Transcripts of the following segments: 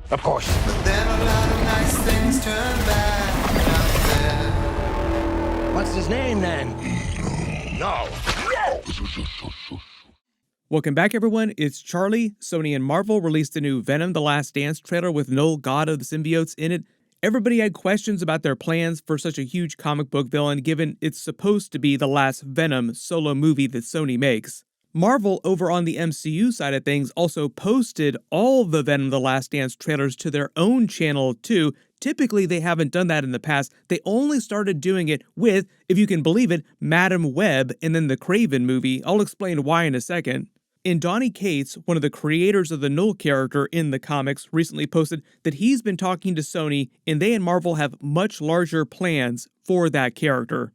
Of course. But then a lot of nice things turn bad out there. What's his name then? No. Welcome back, everyone. It's Charlie. Sony and Marvel released the new Venom: The Last Dance trailer with Knull, God of the Symbiotes, in it. Everybody had questions about their plans for such a huge comic book villain, given it's supposed to be the last Venom solo movie that Sony makes. Marvel, over on the MCU side of things, also posted all the Venom: The Last Dance trailers to their own channel too. Typically, they haven't done that in the past. They only started doing it with, if you can believe it, Madam Web and then the Kraven movie. I'll explain why in a second. And Downey, one of the creators of the Knull character in the comics, recently posted that he's been talking to Sony and they and Marvel have much larger plans for that character.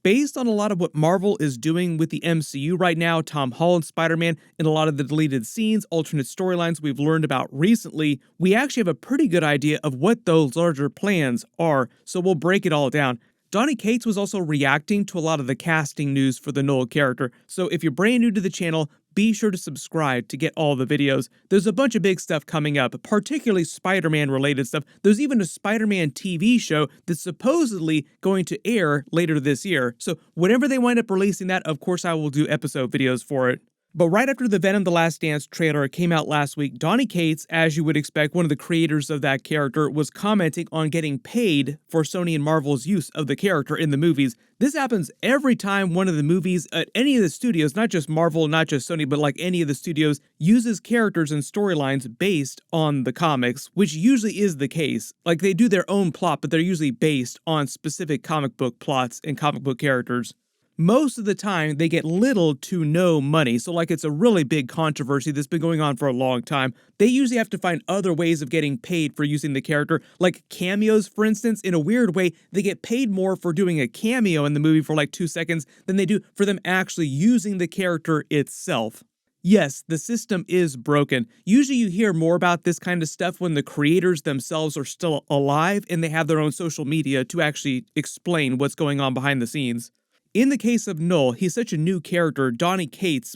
Based on a lot of what Marvel is doing with the MCU right now, Tom Holland Spider-Man, and a lot of the deleted scenes, alternate storylines we've learned about recently, we actually have a pretty good idea of what those larger plans are, so we'll break it all down. Downey was also reacting to a lot of the casting news for the Knull character, so if you're brand new to the channel, be sure to subscribe to get all the videos. There's a bunch of big stuff coming up, particularly Spider-Man related stuff. There's even a Spider-Man TV show that's supposedly going to air later this year. So whenever they wind up releasing that, of course I will do episode videos for it. But right after the Venom: The Last Dance trailer came out last week, Downey, as you would expect, one of the creators of that character, was commenting on getting paid for Sony and Marvel's use of the character in the movies. This happens every time one of the movies at any of the studios, not just Marvel, not just Sony, but like any of the studios, uses characters and storylines based on the comics, which usually is the case. Like, they do their own plot, but they're usually based on specific comic book plots and comic book characters. Most of the time, they get little to no money, so like it's a really big controversy that's been going on for a long time. They usually have to find other ways of getting paid for using the character, like cameos, for instance. In a weird way, they get paid more for doing a cameo in the movie for like 2 seconds than they do for them actually using the character itself. Yes, the system is broken. Usually you hear more about this kind of stuff when the creators themselves are still alive and they have their own social media to actually explain what's going on behind the scenes. In the case of Knull, he's such a new character. Downey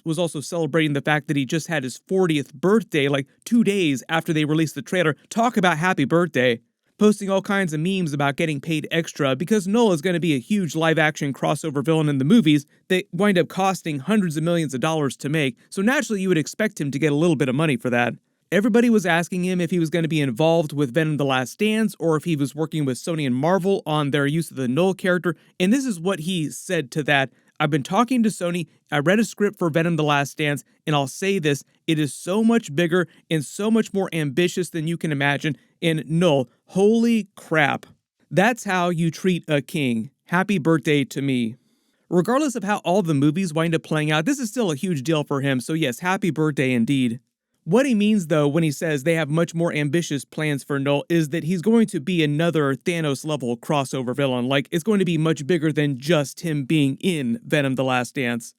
was also celebrating the fact that he just had his 40th birthday, like 2 days after they released the trailer. Talk about happy birthday. Posting all kinds of memes about getting paid extra because Knull is going to be a huge live-action crossover villain in the movies that wind up costing hundreds of millions of dollars to make, so naturally you would expect him to get a little bit of money for that. Everybody was asking him if he was going to be involved with Venom: The Last Dance or if he was working with Sony and Marvel on their use of the Knull character, and this is what he said to that. I've been talking to Sony, I read a script for Venom: The Last Dance, and I'll say this, it is so much bigger and so much more ambitious than you can imagine, and Knull, holy crap. That's how you treat a king. Happy birthday to me. Regardless of how all the movies wind up playing out, this is still a huge deal for him, so yes, happy birthday indeed. What he means, though, when he says they have much more ambitious plans for Knull is that he's going to be another Thanos-level crossover villain. Like, it's going to be much bigger than just him being in Venom: The Last Dance.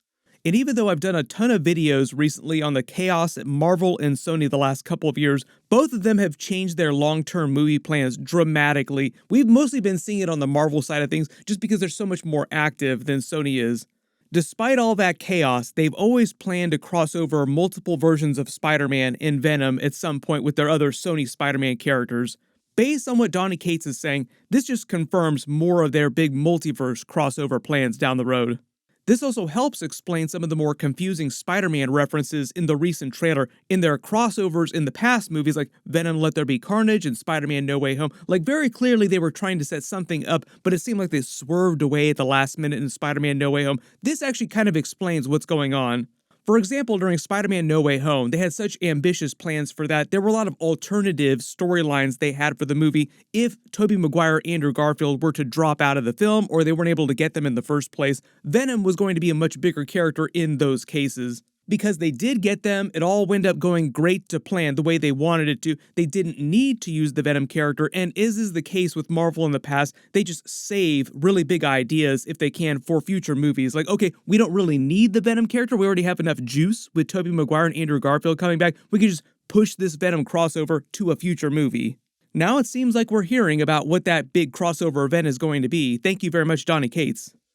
And even though I've done a ton of videos recently on the chaos at Marvel and Sony the last couple of years, both of them have changed their long-term movie plans dramatically. We've mostly been seeing it on the Marvel side of things just because they're so much more active than Sony is. Despite all that chaos, they've always planned to cross over multiple versions of Spider-Man and Venom at some point with their other Sony Spider-Man characters. Based on what Downey is saying, this just confirms more of their big multiverse crossover plans down the road. This also helps explain some of the more confusing Spider-Man references in the recent trailer in their crossovers in the past movies like Venom: Let There Be Carnage and Spider-Man: No Way Home. Like, very clearly they were trying to set something up, but it seemed like they swerved away at the last minute in Spider-Man: No Way Home. This actually kind of explains what's going on. For example, during Spider-Man: No Way Home, they had such ambitious plans for that. There were a lot of alternative storylines they had for the movie if Tobey Maguire and Andrew Garfield were to drop out of the film or they weren't able to get them in the first place. Venom was going to be a much bigger character in those cases. Because they did get them, it all wound up going great to plan the way they wanted it to. They didn't need to use the Venom character, and as is the case with Marvel in the past, they just save really big ideas if they can for future movies. Like, okay, we don't really need the Venom character. We already have enough juice with Tobey Maguire and Andrew Garfield coming back. We can just push this Venom crossover to a future movie. Now it seems like we're hearing about what that big crossover event is going to be. Thank you very much, Downey.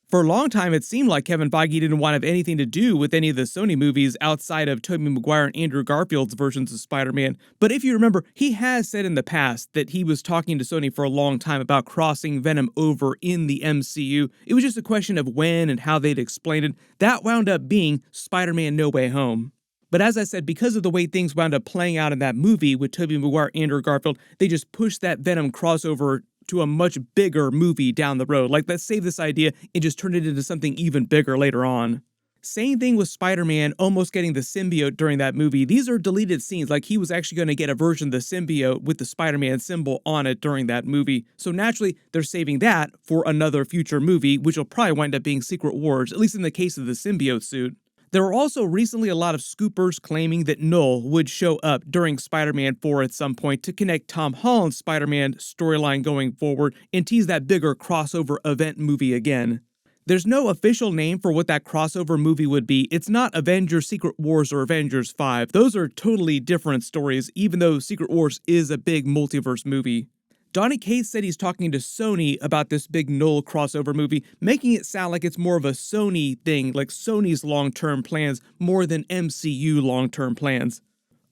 For a long time, it seemed like Kevin Feige didn't want to have anything to do with any of the Sony movies outside of Tobey Maguire and Andrew Garfield's versions of Spider-Man. But if you remember, he has said in the past that he was talking to Sony for a long time about crossing Venom over in the MCU. It was just a question of when and how they'd explain it. That wound up being Spider-Man No Way Home. But as I said, because of the way things wound up playing out in that movie with Tobey Maguire and Andrew Garfield, they just pushed that Venom crossover to a much bigger movie down the road. Like, let's save this idea and just turn it into something even bigger later on. Same thing with Spider-Man almost getting the symbiote during that movie. These are deleted scenes, like he was actually going to get a version of the symbiote with the Spider-Man symbol on it during that movie. So naturally, they're saving that for another future movie, which will probably wind up being Secret Wars, at least in the case of the symbiote suit. There were also recently a lot of scoopers claiming that Knull would show up during Spider-Man 4 at some point to connect Tom Holland's Spider-Man storyline going forward and tease that bigger crossover event movie again. There's no official name for what that crossover movie would be. It's not Avengers Secret Wars or Avengers 5. Those are totally different stories, even though Secret Wars is a big multiverse movie. Downey said he's talking to Sony about this big Knull crossover movie, making it sound like it's more of a Sony thing, like Sony's long-term plans, more than MCU long-term plans.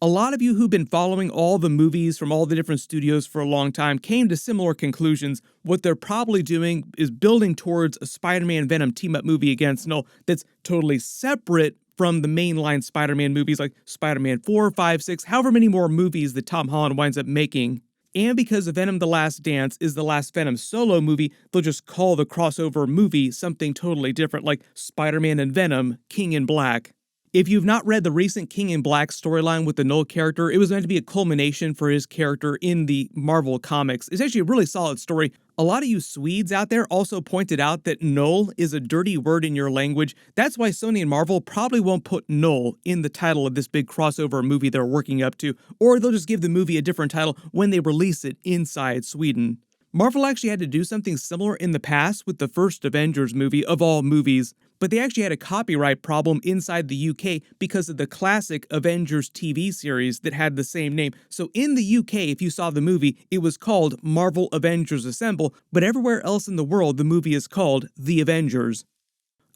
A lot of you who've been following all the movies from all the different studios for a long time came to similar conclusions. What they're probably doing is building towards a Spider-Man Venom team-up movie against Knull that's totally separate from the mainline Spider-Man movies like Spider-Man 4, 5, 6, however many more movies that Tom Holland winds up making. And because Venom The Last Dance is the last Venom solo movie, they'll just call the crossover movie something totally different, like Spider-Man and Venom, King in Black. If you've not read the recent King in Black storyline with the Knull character, it was meant to be a culmination for his character in the Marvel comics. It's actually a really solid story. A lot of you Swedes out there also pointed out that Knull is a dirty word in your language. That's why Sony and Marvel probably won't put Knull in the title of this big crossover movie they're working up to, or they'll just give the movie a different title when they release it inside Sweden. Marvel actually had to do something similar in the past with the first Avengers movie of all movies, but they actually had a copyright problem inside the UK because of the classic Avengers TV series that had the same name. So in the UK, if you saw the movie, it was called Marvel Avengers Assemble, but everywhere else in the world, the movie is called The Avengers.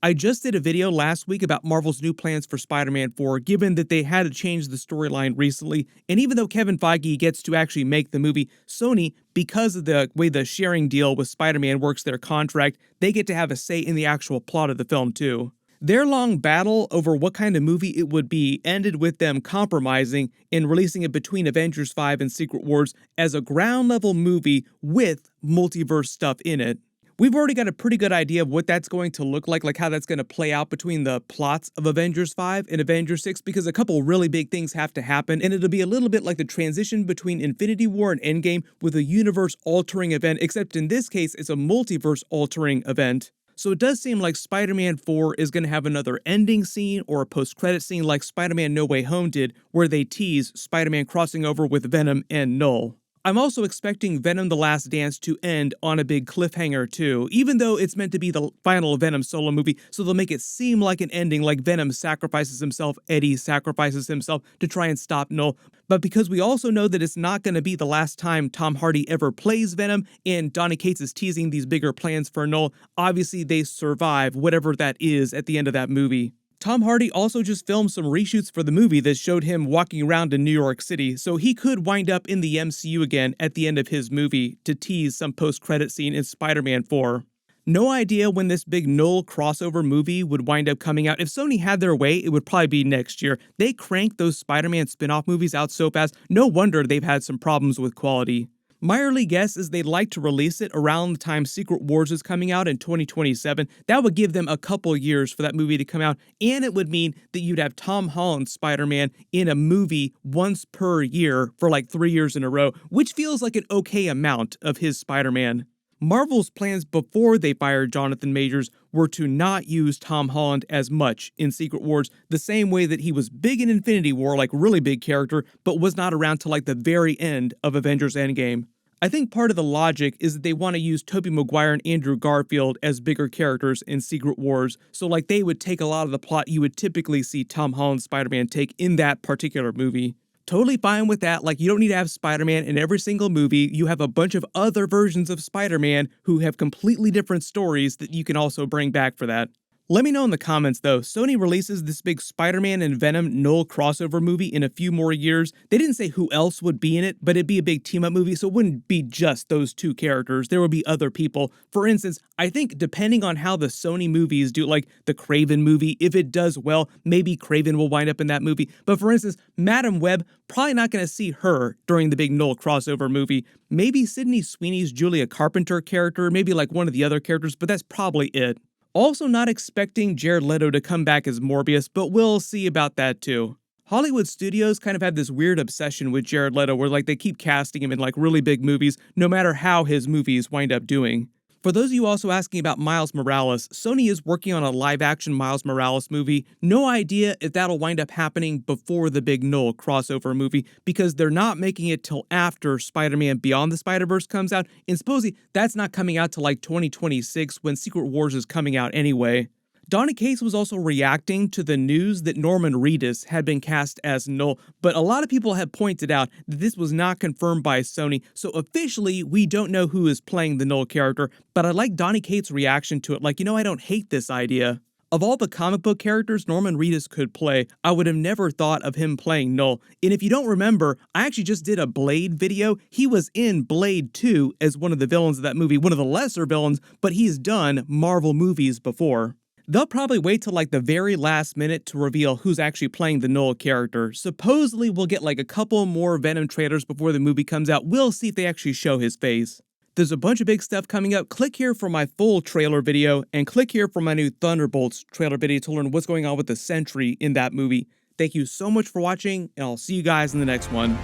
I just did a video last week about Marvel's new plans for Spider-Man 4, given that they had to change the storyline recently, and even though Kevin Feige gets to actually make the movie, Sony, because of the way the sharing deal with Spider-Man works their contract, they get to have a say in the actual plot of the film too. Their long battle over what kind of movie it would be ended with them compromising and releasing it between Avengers 5 and Secret Wars as a ground-level movie with multiverse stuff in it. We've already got a pretty good idea of what that's going to look like how that's going to play out between the plots of Avengers 5 and Avengers 6, because a couple really big things have to happen, and it'll be a little bit like the transition between Infinity War and Endgame with a universe-altering event, except in this case, it's a multiverse-altering event. So it does seem like Spider-Man 4 is going to have another ending scene or a post-credit scene like Spider-Man No Way Home did, where they tease Spider-Man crossing over with Venom and Knull. I'm also expecting Venom The Last Dance to end on a big cliffhanger too, even though it's meant to be the final Venom solo movie, so they'll make it seem like an ending, like Venom sacrifices himself, Eddie sacrifices himself to try and stop Knull. But because we also know that it's not going to be the last time Tom Hardy ever plays Venom, and Downey is teasing these bigger plans for Knull, obviously they survive whatever that is at the end of that movie. Tom Hardy also just filmed some reshoots for the movie that showed him walking around in New York City, so he could wind up in the MCU again at the end of his movie to tease some post-credit scene in Spider-Man 4. No idea when this big Knull crossover movie would wind up coming out. If Sony had their way, it would probably be next year. They cranked those Spider-Man spin-off movies out so fast, no wonder they've had some problems with quality. My early guess is they'd like to release it around the time Secret Wars is coming out in 2027. That would give them a couple years for that movie to come out, and it would mean that you'd have Tom Holland's Spider-Man in a movie once per year for like 3 years in a row, which feels like an okay amount of his Spider-Man. Marvel's plans before they fired Jonathan Majors were to not use Tom Holland as much in Secret Wars, the same way that he was big in Infinity War, like really big character, but was not around till like the very end of Avengers Endgame. I think part of the logic is that they want to use Tobey Maguire and Andrew Garfield as bigger characters in Secret Wars, so like they would take a lot of the plot you would typically see Tom Holland's Spider-Man take in that particular movie. Totally fine with that. Like, you don't need to have Spider-Man in every single movie. You have a bunch of other versions of Spider-Man who have completely different stories that you can also bring back for that. Let me know in the comments though. Sony releases this big Spider-Man and Venom Knull crossover movie in a few more years. They didn't say who else would be in it, but it'd be a big team-up movie, so it wouldn't be just those two characters. There would be other people. For instance, I think depending on how the Sony movies do, like the Kraven movie, if it does well, maybe Kraven will wind up in that movie. But for instance, Madam Web, probably not going to see her during the big Knull crossover movie. Maybe Sydney Sweeney's Julia Carpenter character, maybe like one of the other characters, but that's probably it. Also not expecting Jared Leto to come back as Morbius, but we'll see about that too. Hollywood studios kind of have this weird obsession with Jared Leto where like they keep casting him in like really big movies, no matter how his movies wind up doing. For those of you also asking about Miles Morales, Sony is working on a live-action Miles Morales movie. No idea if that'll wind up happening before the big Knull crossover movie, because they're not making it till after Spider-Man Beyond the Spider-Verse comes out, and supposedly that's not coming out till like 2026 when Secret Wars is coming out anyway. Downey was also reacting to the news that Norman Reedus had been cast as Knull, but a lot of people have pointed out that this was not confirmed by Sony, so officially we don't know who is playing the Knull character, but I like Downey Cates' reaction to it, like, I don't hate this idea. Of all the comic book characters Norman Reedus could play, I would have never thought of him playing Knull. And if you don't remember, I actually just did a Blade video. He was in Blade 2 as one of the villains of that movie, one of the lesser villains, but he's done Marvel movies before. They'll probably wait till like the very last minute to reveal who's actually playing the Knull character. Supposedly we'll get like a couple more Venom trailers before the movie comes out. We'll see if they actually show his face. There's a bunch of big stuff coming up. Click here for my full trailer video, and click here for my new Thunderbolts trailer video to learn what's going on with the Sentry in that movie. Thank you so much for watching, and I'll see you guys in the next one.